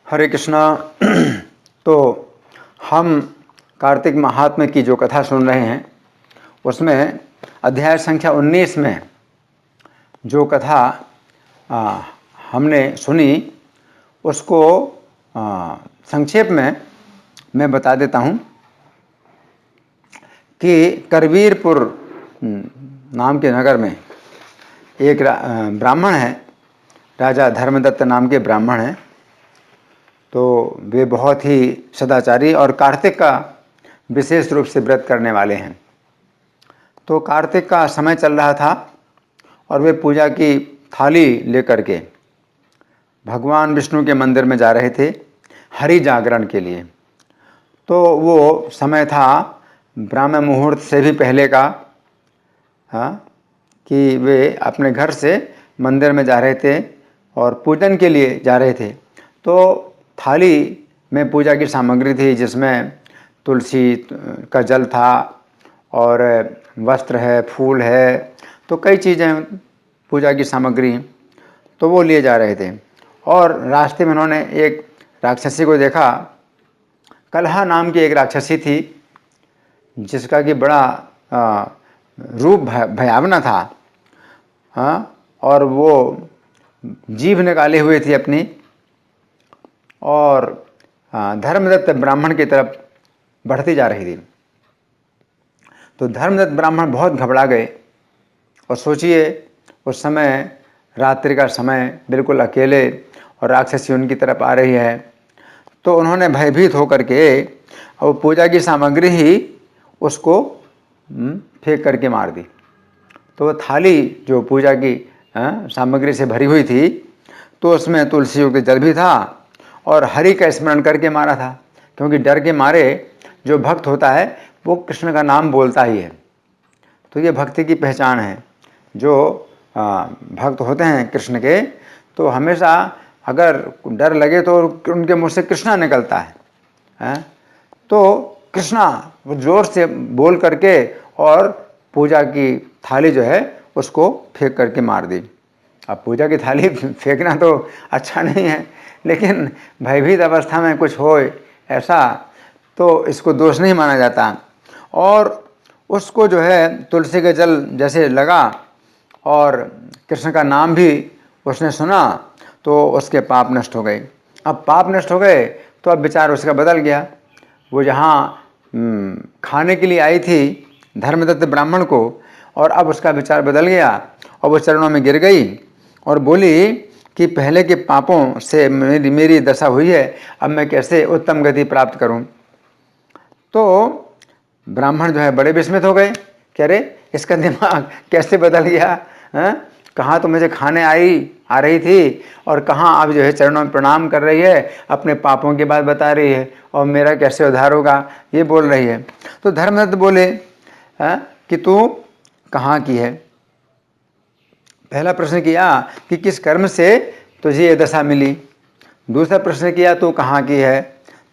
हरे कृष्णा। तो हम कार्तिक महात्म्य की जो कथा सुन रहे हैं उसमें अध्याय संख्या 19 में जो कथा हमने सुनी उसको संक्षेप में मैं बता देता हूँ कि करवीरपुर नाम के नगर में एक ब्राह्मण है, राजा धर्मदत्त नाम के ब्राह्मण हैं। तो वे बहुत ही सदाचारी और कार्तिक का विशेष रूप से व्रत करने वाले हैं। तो कार्तिक का समय चल रहा था और वे पूजा की थाली लेकर के भगवान विष्णु के मंदिर में जा रहे थे हरि जागरण के लिए। तो वो समय था ब्राह्मण मुहूर्त से भी पहले का, कि वे अपने घर से मंदिर में जा रहे थे और पूजन के लिए जा रहे थे। तो थाली में पूजा की सामग्री थी, जिसमें तुलसी का जल था और वस्त्र है, फूल है, तो कई चीज़ें पूजा की सामग्री। तो वो लिए जा रहे थे और रास्ते में उन्होंने एक राक्षसी को देखा। कलहा नाम की एक राक्षसी थी जिसका कि बड़ा रूप भयावना था, और वो जीभ निकाले हुए थी अपनी, और धर्मदत्त ब्राह्मण की तरफ बढ़ती जा रही थी। तो धर्मदत्त ब्राह्मण बहुत घबरा गए और सोचिए उस समय रात्रि का समय, बिल्कुल अकेले, और राक्षसी उनकी तरफ आ रही है। तो उन्होंने भयभीत होकर के वो पूजा की सामग्री ही उसको फेंक करके मार दी। तो वो थाली जो पूजा की सामग्री से भरी हुई थी, तो उसमें तुलसी युक्त जल भी था और हरि का स्मरण करके मारा था, क्योंकि डर के मारे जो भक्त होता है वो कृष्ण का नाम बोलता ही है। तो ये भक्ति की पहचान है। जो भक्त होते हैं कृष्ण के, तो हमेशा अगर डर लगे तो उनके मुँह से कृष्णा निकलता है, तो कृष्णा वो जोर से बोल करके और पूजा की थाली जो है उसको फेंक करके मार दी। अब पूजा की थाली फेंकना तो अच्छा नहीं है, लेकिन भयभीत अवस्था में कुछ हो ऐसा तो इसको दोष नहीं माना जाता। और उसको जो है तुलसी के जल जैसे लगा और कृष्ण का नाम भी उसने सुना, तो उसके पाप नष्ट हो गए। अब पाप नष्ट हो गए तो अब विचार उसका बदल गया। वो जहाँ खाने के लिए आई थी धर्मदत्त ब्राह्मण को, और अब उसका विचार बदल गया और वो चरणों में गिर गई और बोली कि पहले के पापों से मेरी दशा हुई है, अब मैं कैसे उत्तम गति प्राप्त करूं। तो ब्राह्मण जो है बड़े विस्मित हो गए कि अरे इसका दिमाग कैसे बदल गया, कहाँ तो मुझे खाने आ रही थी और कहाँ अब जो है चरणों में प्रणाम कर रही है, अपने पापों की बात बता रही है और मेरा कैसे उद्धार होगा ये बोल रही है। तो धर्मदत्त बोले कि तू कहाँ की है। पहला प्रश्न किया कि किस कर्म से तुझे ये दशा मिली। दूसरा प्रश्न किया तू कहाँ की है।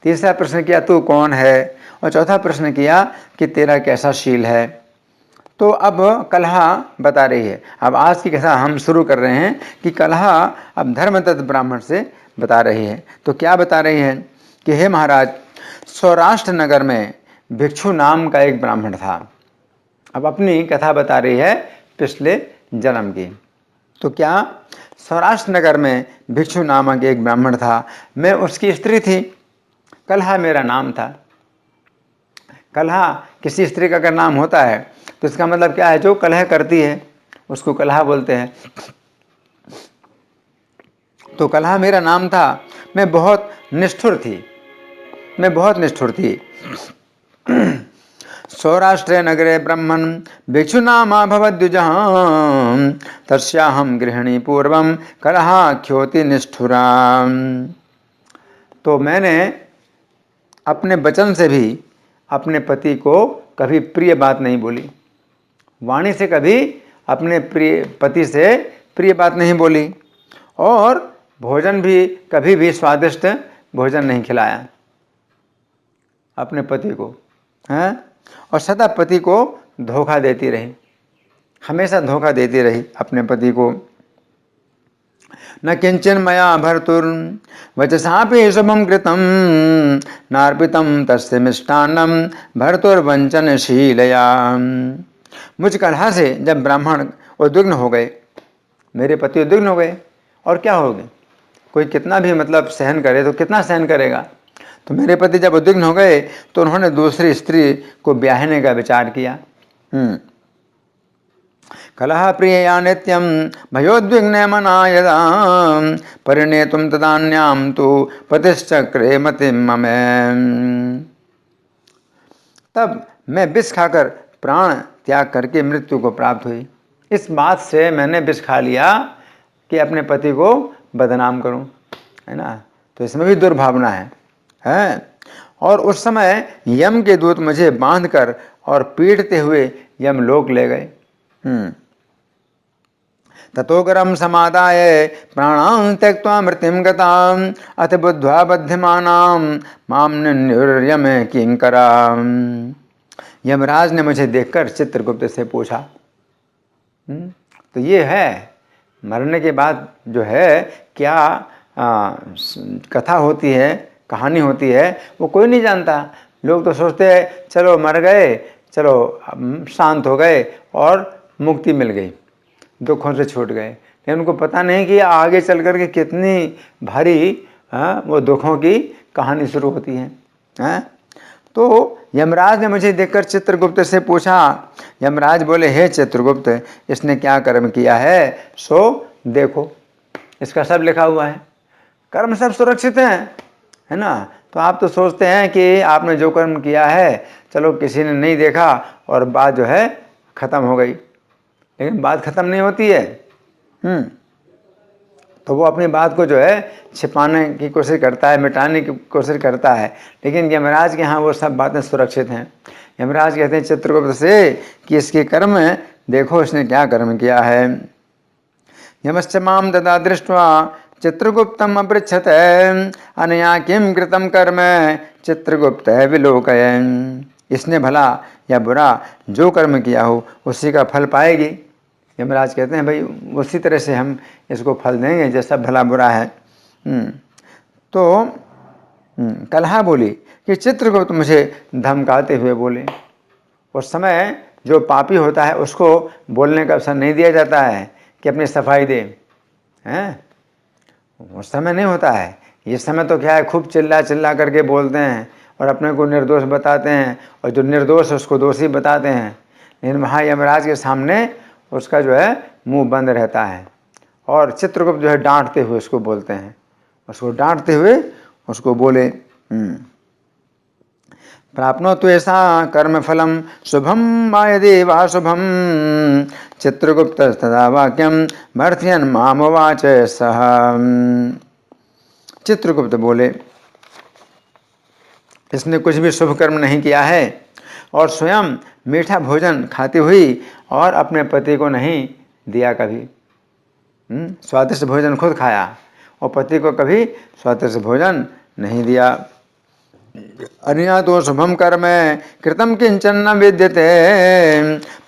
तीसरा प्रश्न किया तू कौन है। और चौथा प्रश्न किया कि तेरा कैसा शील है। तो अब कलहा बता रही है। अब आज की कथा हम शुरू कर रहे हैं कि कलहा अब धर्मदत्त ब्राह्मण से बता रही है। तो क्या बता रही है कि हे महाराज, सौराष्ट्र नगर में भिक्षु नाम का एक ब्राह्मण था। अब अपनी कथा बता रही है पिछले जन्म की। तो क्या सौराष्ट्र नगर में भिक्षु नामक एक ब्राह्मण था, मैं उसकी स्त्री थी, कलहा मेरा नाम था। कलहा किसी स्त्री का अगर नाम होता है तो इसका मतलब क्या है, जो कलह करती है उसको कलहा बोलते हैं। तो कलहा मेरा नाम था, मैं बहुत निष्ठुर थी। सौराष्ट्रे नगरे ब्रह्मन् भिक्षु नामा भवद्विजः तस्याहं गृहिणी पूर्वं कलहाख्योति निष्ठुरा। तो मैंने अपने वचन से भी अपने पति को कभी प्रिय बात नहीं बोली, वाणी से कभी अपने पति से प्रिय बात नहीं बोली, और भोजन भी कभी भी स्वादिष्ट भोजन नहीं खिलाया अपने पति को, और सदा पति को धोखा देती रही, हमेशा धोखा देती रही अपने पति को। न किंचन मया भर्तुर वचसापि शुभम कृतम नार्पितम तस्य मिष्टान्नम भर्तुर्वंचनशीलया। मुझ कलह से जब ब्राह्मण उद्विग्न हो गए, मेरे पति उद्विग्न हो गए, और क्या हो गए, कोई कितना भी मतलब सहन करे तो कितना सहन करेगा। तो मेरे पति जब उद्विग्न हो गए तो उन्होंने दूसरी स्त्री को ब्याहने का विचार किया। कलह प्रियया नित्यम भयोद्विग्न मना यदा परिणेतुम तदान्याम तो पतिश्चक्रे मतिम ममे। तब मैं विष खाकर प्राण त्याग करके मृत्यु को प्राप्त हुई। इस बात से मैंने विष खा लिया कि अपने पति को बदनाम करूं, है ना। तो इसमें भी दुर्भावना है। और उस समय यम के दूत मुझे बांधकर और पीटते हुए यमलोक ले गए। ततोगरम समादाय प्राणां त्यक्त्वा मृत्युं गतां अथ बुद्ध्वा बध्यमानां मां निन्युर्यम किंकरां। यमराज ने मुझे देखकर चित्रगुप्त से पूछा। तो ये है मरने के बाद जो है क्या कथा होती है, कहानी होती है, वो कोई नहीं जानता। लोग तो सोचते हैं चलो मर गए, चलो शांत हो गए और मुक्ति मिल गई, दुखों से छूट गए। लेकिन उनको पता नहीं कि आगे चल कर के कितनी भारी वो दुखों की कहानी शुरू होती है। तो यमराज ने मुझे देखकर चित्रगुप्त से पूछा। यमराज बोले, हे चित्रगुप्त, इसने क्या कर्म किया है सो देखो, इसका सब लिखा हुआ है, कर्म सब सुरक्षित हैं, है ना। तो आप तो सोचते हैं कि आपने जो कर्म किया है चलो किसी ने नहीं देखा और बात जो है खत्म हो गई, लेकिन बात खत्म नहीं होती है। तो वो अपनी बात को जो है छिपाने की कोशिश करता है, मिटाने की कोशिश करता है, लेकिन यमराज के यहाँ वो सब बातें सुरक्षित हैं। यमराज कहते हैं चित्रगुप्त से कि इसके कर्म देखो, इसने क्या कर्म किया है। यमश्च माम तदा दृष्ट्वा चित्रगुप्तम अपृच्छत अनया किम कृतम कर्म चित्रगुप्त विलोकयन्। इसने भला या बुरा जो कर्म किया हो उसी का फल पाएगी। यमराज कहते हैं भाई उसी तरह से हम इसको फल देंगे जैसा भला बुरा है। तो कलहा बोली कि चित्रगुप्त मुझे धमकाते हुए बोले। उस समय जो पापी होता है उसको बोलने का अवसर नहीं दिया जाता है कि अपनी सफाई दे, हैं, उस समय नहीं होता है। ये समय तो क्या है, खूब चिल्ला चिल्ला करके बोलते हैं और अपने को निर्दोष बताते हैं, और जो निर्दोष है उसको दोषी बताते हैं। लेकिन वहाँ यमराज के सामने उसका जो है मुंह बंद रहता है, और चित्रगुप्त जो है डांटते हुए उसको बोलते हैं, उसको डांटते हुए उसको बोले। प्राप्नोतु ऐसा कर्म फलम शुभम मायदे वा शुभम चित्रगुप्त तदा वाक्यम भर्त्यन मामवाच सह। चित्रगुप्त बोले, इसने कुछ भी शुभ कर्म नहीं किया है और स्वयं मीठा भोजन खाती हुई और अपने पति को नहीं दिया कभी। स्वादिष्ट भोजन खुद खाया और पति को कभी स्वादिष्ट भोजन नहीं दिया। अन्या तो शुभम कर्म कृतम किंचन न विद्यते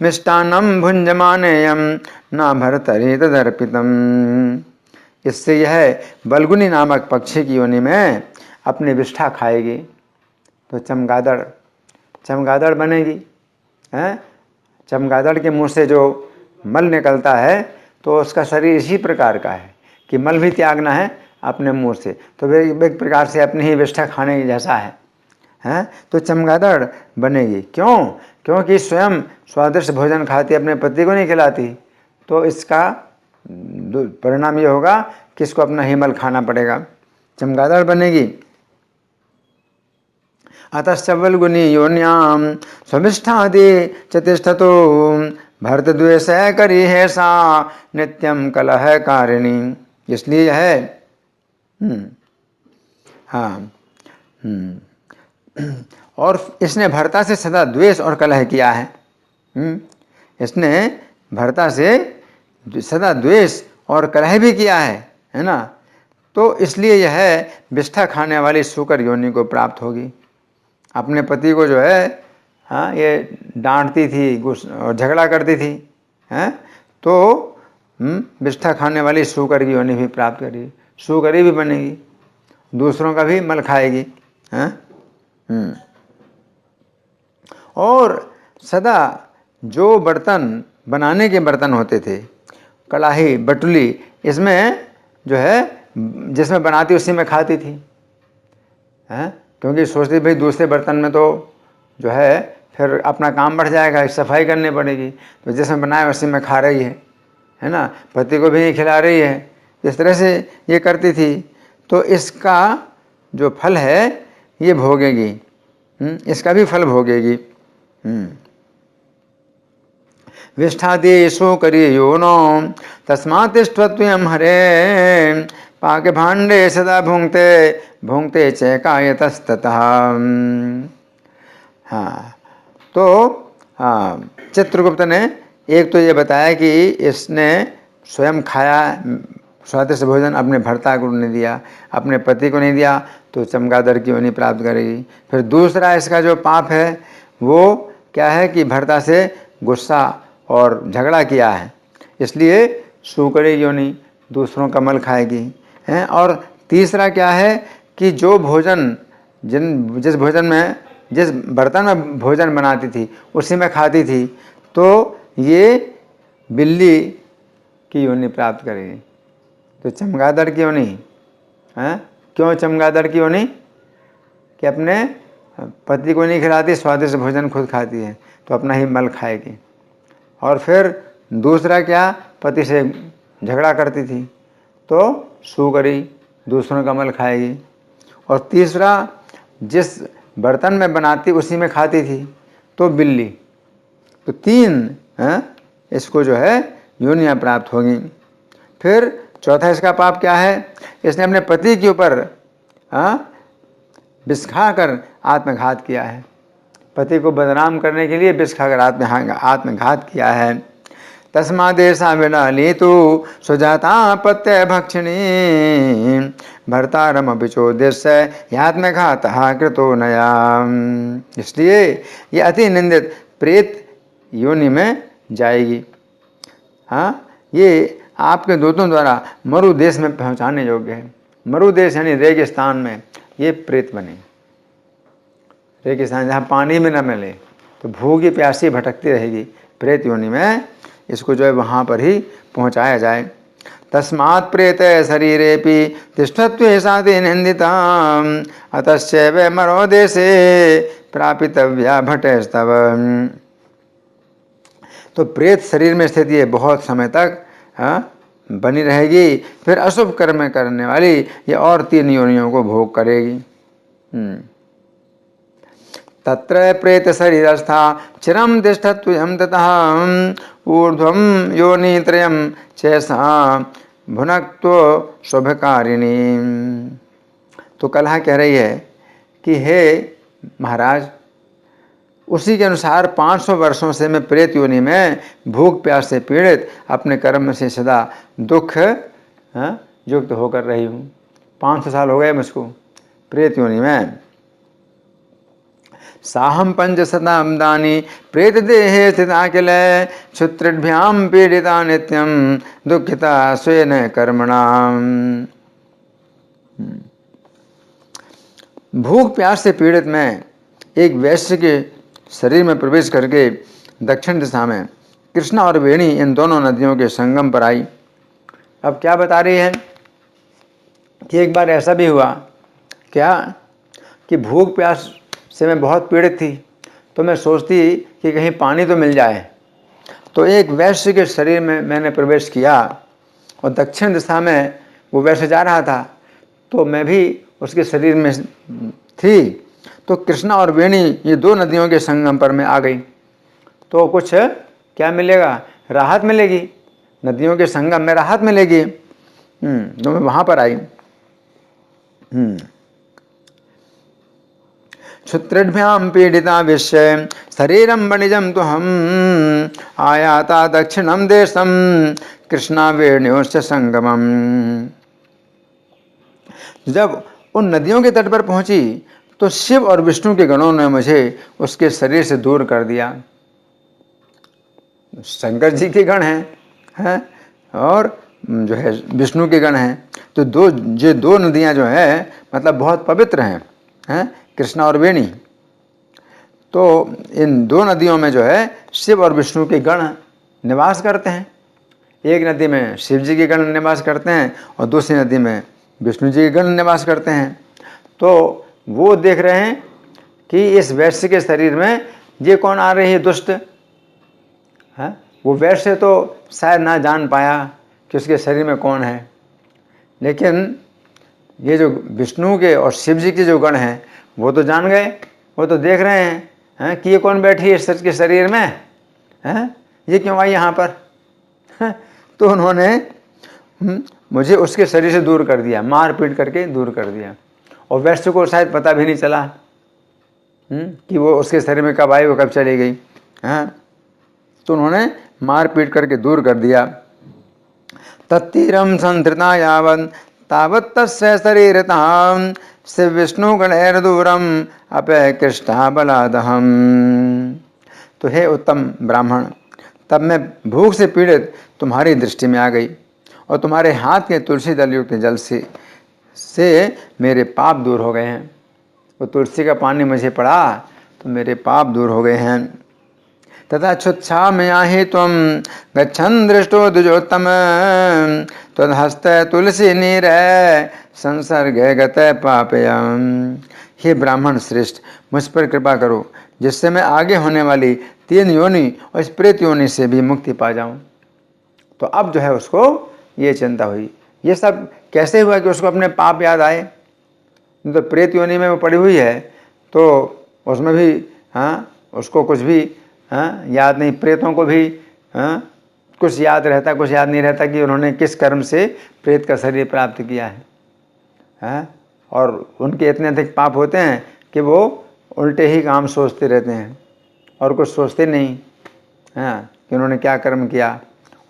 मिष्टान्नम भुंजमानेयम न भरतरि तदर्पितम। इससे यह बलगुनी नामक पक्षी की योनि में अपनी विष्ठा खाएगी तो चमगादड़ बनेगी। चमगादड़ के मुंह से जो मल निकलता है तो उसका शरीर इसी प्रकार का है कि मल भी त्यागना है अपने मुंह से, तो वे एक प्रकार से अपनी ही विष्ठा खाने जैसा है। तो चमगादड़ बनेगी। क्यों? क्योंकि स्वयं स्वादिष्ट भोजन खाती अपने पति को नहीं खिलाती, तो इसका परिणाम ये होगा कि इसको अपना ही मल खाना पड़ेगा, चमगादड़ बनेगी। अतश्च बलगुनी योन्याम स्वमिष्ठादि चतिष्ठतो भरतद्वेष करी है सा नित्यम कलह कारिणी। इसलिए है और इसने भरता से सदा द्वेष और कलह किया है। इसने भरता से सदा द्वेष और कलह भी किया है ना। तो इसलिए यह विष्ठा खाने वाली सूकर योनि को प्राप्त होगी। अपने पति को जो है ये डांटती थी और झगड़ा करती थी, तो विष्ठा खाने वाली सूकर की योनि भी प्राप्त करेगी, सूकरी भी बनेगी, दूसरों का भी मल खाएगी। हाँ? और सदा जो बर्तन बनाने के बर्तन होते थे, कड़ाही, बटुली, इसमें जो है जिसमें बनाती उसी में खाती थी। हैं? क्योंकि सोचती भाई दूसरे बर्तन में तो जो है फिर अपना काम बढ़ जाएगा, सफाई करनी पड़ेगी, तो जिसमें बनाए उसी में खा रही है ना, पति को भी नहीं खिला रही है, इस तरह से ये करती थी। तो इसका जो फल है ये भोगेगी, इसका भी फल भोगेगी। विष्ठादि सूकरी योनो तस्मात् तिष्ठत्वयं हरे, पाक भांडे सदा भुंक्ते भुंक्ते चैकायतस्ततः। हाँ, तो हाँ, चित्रगुप्त ने एक तो ये बताया कि इसने स्वयं खाया स्वादिष्ट भोजन, अपने भर्ता को नहीं दिया, अपने पति को नहीं दिया, तो चमगादड़ की योनि प्राप्त करेगी। फिर दूसरा इसका जो पाप है वो क्या है कि भर्ता से गुस्सा और झगड़ा किया है, इसलिए सूकरी योनि, दूसरों का मल खाएगी। हैं? और तीसरा क्या है कि जो भोजन जिस बर्तन में भोजन बनाती थी उसी में खाती थी, तो ये बिल्ली की योनि प्राप्त करेगी। तो चमगादड़ की योनि, क्यों चमगादड़ की योनि? कि अपने पति को नहीं खिलाती, स्वादिष्ट भोजन खुद खाती है, तो अपना ही मल खाएगी। और फिर दूसरा क्या, पति से झगड़ा करती थी, तो सूकरी, दूसरों का मल खाएगी। और तीसरा जिस बर्तन में बनाती उसी में खाती थी, तो बिल्ली। तो 3 इसको जो है योनियाँ प्राप्त होगी। फिर चौथा इसका पाप क्या है, इसने अपने पति के ऊपर विष खाकर आत्मघात किया है, पति को बदनाम करने के लिए विष खाकर आत्मघात किया है। तस्मादेशा विडालितु सुजाता पत्य भक्षिणी, भर्तारम विचोद्देश्य यात्मघातः कृतो नया। इसलिए ये अति निंदित प्रेत योनि में जाएगी। हाँ, ये आपके दूतों द्वारा मरु देश में पहुंचाने योग्य है। मरु देश यानी रेगिस्तान में ये प्रेत बने। रेगिस्तान जहाँ पानी में न मिले, तो भूखी प्यासी भटकती रहेगी, प्रेत योनि में इसको जो है वहाँ पर ही पहुँचाया जाए। तस्मात् प्रेत शरीरेपि तिष्ठत्वे साधे निंदिता, अतश्चैव मरो देशे प्रापितव्या भटस्तव। तो प्रेत शरीर में स्थित ये बहुत समय तक बनी रहेगी, फिर अशुभ कर्म करने वाली ये और 3 योनियों को भोग करेगी। तत्र प्रेत शरीरस्था चिरम तिष्ठत्वयं ततः ऊर्ध्वं योनित्रयं चैसा भुनक्तो शुभकारिणी। तो कलहा कह रही है कि हे महाराज, उसी के अनुसार 500 वर्षों से मैं प्रेत योनि में भूख प्यास से पीड़ित अपने कर्म से सदा दुख युक्त होकर रही हूँ। 500 साल हो गए मुझको प्रेत योनि में। साहम 500 दानी प्रेत देहे स्थिता किल, क्षुत्रिभ्याम पीड़िता नित्यम दुखिता स्वेन कर्मणाम। भूख प्यास से पीड़ित मैं एक वैश्य के शरीर में प्रवेश करके दक्षिण दिशा में कृष्णा और वेणी इन दोनों नदियों के संगम पर आई। अब क्या बता रही है कि एक बार ऐसा भी हुआ क्या कि भूख प्यास से मैं बहुत पीड़ित थी, तो मैं सोचती कि कहीं पानी तो मिल जाए, तो एक वैश्य के शरीर में मैंने प्रवेश किया और दक्षिण दिशा में वो वैश्य जा रहा था, तो मैं भी उसके शरीर में थी। तो कृष्णा और वेणी ये 2 नदियों के संगम पर मैं आ गई, तो कुछ क्या मिलेगा, राहत मिलेगी, नदियों के संगम में राहत मिलेगी। तो मैं वहाँ पर आई। क्षुत्रिभ्याम पीड़िता विश्व शरीरम वणिजम तो हम आयाता दक्षिणम देशम कृष्णा वेण्योश्च संगमम। जब उन नदियों के तट पर पहुंची तो शिव और विष्णु के गणों ने मुझे उसके शरीर से दूर कर दिया। शंकर जी के गण हैं, और जो है विष्णु के गण हैं। तो दो नदियां जो है मतलब बहुत पवित्र हैं, कृष्णा और वेणी। तो इन दो नदियों में जो है शिव और विष्णु के गण निवास करते हैं। एक नदी में शिव जी के गण निवास करते हैं और दूसरी नदी में विष्णु जी के गण निवास करते हैं। तो वो देख रहे हैं कि इस वैश्य के शरीर में ये कौन आ रही है दुष्ट है। वो वैश्य तो शायद ना जान पाया कि उसके शरीर में कौन है, लेकिन ये जो विष्णु के और शिव जी के जो गण हैं वो तो जान गए। वो तो देख रहे हैं कि ये कौन बैठी है इस के शरीर में, हैं ये क्यों आई यहाँ पर। तो उन्होंने मुझे उसके शरीर से दूर कर दिया, मार पीट करके दूर कर दिया। और वैश्य को शायद पता भी नहीं चला कि वो उसके शरीर में कब आई, वो कब चली गई। तो उन्होंने मार पीट करके दूर कर दिया। तत्तीरम संधृता यावत् तावत् तस्य शरीरतां शिव विष्णु गणैर दूरम अपैकृष्टा बलादहम। तो हे उत्तम ब्राह्मण, तब मैं भूख से पीड़ित तुम्हारी दृष्टि में आ गई और तुम्हारे हाथ के तुलसी दल युक्त जल से मेरे पाप दूर हो गए हैं। वो तुलसी का पानी मुझे पड़ा तो मेरे पाप दूर हो गए हैं। तथा क्षुत्छा में आहि तुम गच्छन् दृष्टो द्विजोत्तम तदहस्त तुलसी नीर संसर्ग गत पापयम्। हे ब्राह्मण श्रेष्ठ, मुझ पर कृपा करो जिससे मैं आगे होने वाली 3 योनि और इस प्रेत योनि से भी मुक्ति पा जाऊं। तो अब जो है उसको ये चिंता हुई। ये सब कैसे हुआ कि उसको अपने पाप याद आए। तो प्रेत योनि में वो पड़ी हुई है तो उसमें भी उसको कुछ भी याद नहीं। प्रेतों को भी कुछ याद रहता, कुछ याद नहीं रहता कि उन्होंने किस कर्म से प्रेत का शरीर प्राप्त किया है। और उनके इतने अधिक पाप होते हैं कि वो उल्टे ही काम सोचते रहते हैं और कुछ सोचते नहीं कि उन्होंने क्या कर्म किया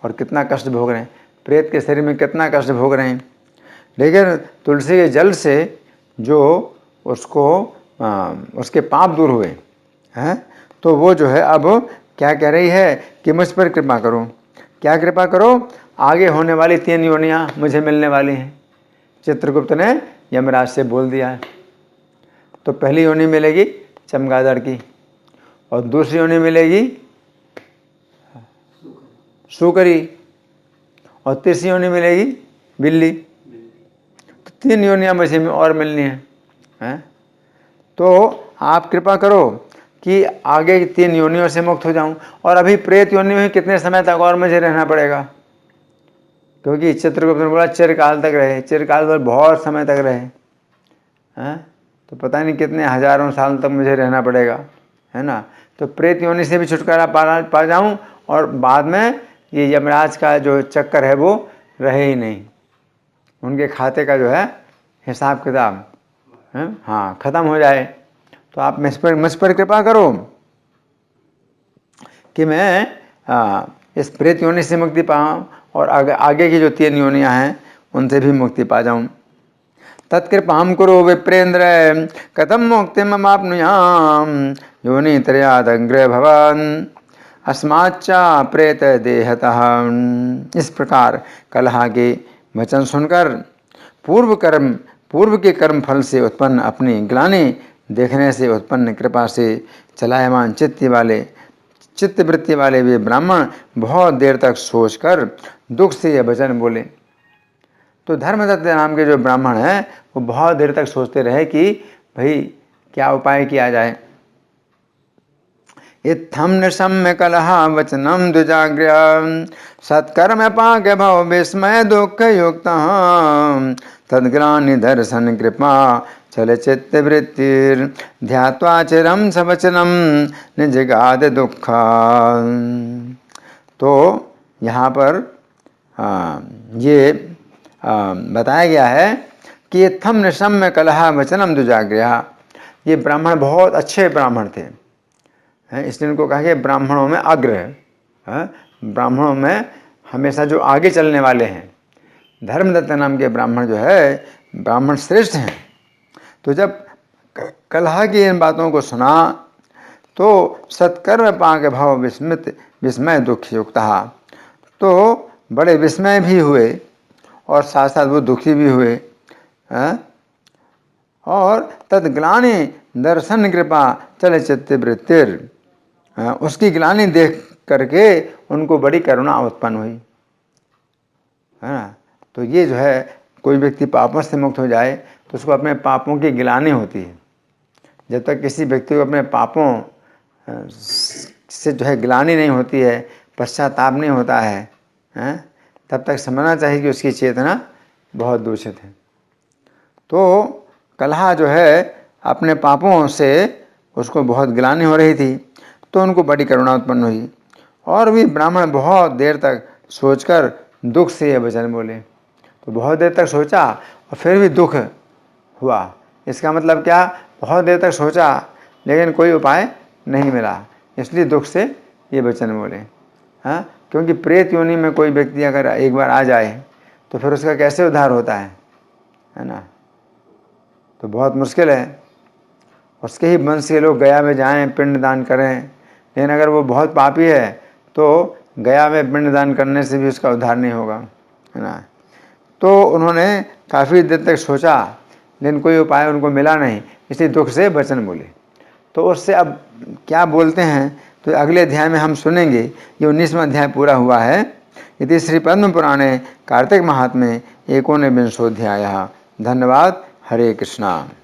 और कितना कष्ट भोग रहे हैं, प्रेत के शरीर में कितना कष्ट भोग रहे हैं। लेकिन तुलसी के जल से जो उसको उसके पाप दूर हुए हैं, तो वो जो है अब क्या कह रही है कि मुझ पर कृपा करो। क्या कृपा करो? आगे होने वाली 3 योनियाँ मुझे मिलने वाली हैं। चित्रगुप्त ने यमराज से बोल दिया है। तो पहली योनि मिलेगी चमगादड़ की और दूसरी योनि मिलेगी सूकरी और तीसरी योनि मिलेगी बिल्ली। तो 3 योनियाँ मुझे और मिलनी हैं। तो आप कृपा करो कि आगे की 3 योनियों से मुक्त हो जाऊं। और अभी प्रेत योनि में कितने समय तक और मुझे रहना पड़ेगा, क्योंकि चित्रगुप्त ने बोला चिरकाल तक रहे। चिरकाल पर बहुत समय तक रहे तो पता नहीं कितने हजारों साल तक मुझे रहना पड़ेगा, है ना। तो प्रेत योनि से भी छुटकारा पा जाऊं और बाद में ये यमराज का जो चक्कर है वो रहे ही नहीं। उनके खाते का जो है हिसाब किताब ख़त्म हो जाए। तो आप मुझ पर कृपा करो कि मैं इस प्रेत योनि से मुक्ति पाऊँ और आगे की जो 3 योनियाँ हैं उनसे भी मुक्ति पा जाऊँ। तत्कृपां कुरु विप्रेन्द्र कथम मुक्तिमवाप्नुयाम योनित्रयादग्रे भवान् अस्माच्चा प्रेत देहतः। इस प्रकार कलह के वचन सुनकर पूर्व के कर्म फल से उत्पन्न अपनी ग्लानि देखने से उत्पन्न कृपा से चलायमान चित्तवृत्ति वाले वे ब्राह्मण बहुत देर तक सोचकर दुख से यह वचन बोले। तो धर्मदत्त नाम के जो ब्राह्मण हैं वो बहुत देर तक सोचते रहे कि भाई क्या उपाय किया जाए। इत्थम निशम्य कलह वचनम द्विजाग्र्य सत्कर्म पाक भव विस्मय दुख युक्त तद्ग्लानि दर्शन कृपा चलचित्त वृत्तिर ध्यात्वा चिरम सवचनम निजगाद दुख। तो यहाँ पर ये बताया गया है कि इत्थम निशम्य कलह वचनम द्विजाग्र्य। ये ब्राह्मण बहुत अच्छे ब्राह्मण थे, इसलिए इनको कहा गया ब्राह्मणों में अग्र है। ब्राह्मणों में हमेशा जो आगे चलने वाले हैं, धर्मदत्त नाम के ब्राह्मण जो है ब्राह्मण श्रेष्ठ हैं। तो जब कलह की इन बातों को सुना तो सत्कर्म पाक भाव विस्मय दुख युक्त। तो बड़े विस्मय भी हुए और साथ साथ वो दुखी भी हुए। और तत्ग्लानि दर्शन कृपा चले चित्त वृत्तिर, उसकी ग्लानि देख करके उनको बड़ी करुणा उत्पन्न हुई, है ना। तो ये जो है, कोई व्यक्ति पापों से मुक्त हो जाए तो उसको अपने पापों की ग्लानि होती है। जब तक किसी व्यक्ति को अपने पापों से जो है ग्लानि नहीं होती है, पश्चाताप नहीं होता है, तब तक समझना चाहिए कि उसकी चेतना बहुत दूषित है। तो कलहा जो है अपने पापों से उसको बहुत ग्लानि हो रही थी, तो उनको बड़ी करुणा उत्पन्न हुई और भी ब्राह्मण बहुत देर तक सोचकर दुख से ये वचन बोले। तो बहुत देर तक सोचा और फिर भी दुख हुआ। इसका मतलब क्या? बहुत देर तक सोचा लेकिन कोई उपाय नहीं मिला, इसलिए दुख से ये वचन बोले। हाँ, क्योंकि प्रेत योनि में कोई व्यक्ति अगर एक बार आ जाए तो फिर उसका कैसे उद्धार होता है ना। तो बहुत मुश्किल है। उसके ही वंश के लोग गया में जाएं, पिंड दान करें, लेकिन अगर वो बहुत पापी है तो गया में पिंड दान करने से भी उसका उद्धार नहीं होगा, है ना। तो उन्होंने काफ़ी देर तक सोचा लेकिन कोई उपाय उनको मिला नहीं, इसलिए दुख से वचन बोले। तो उससे अब क्या बोलते हैं तो अगले अध्याय में हम सुनेंगे। ये 19वां अध्याय पूरा हुआ है। इति श्री पद्म पुराणे कार्तिक महात्म्ये एकोनविंशोऽध्यायः। धन्यवाद। हरे कृष्णा।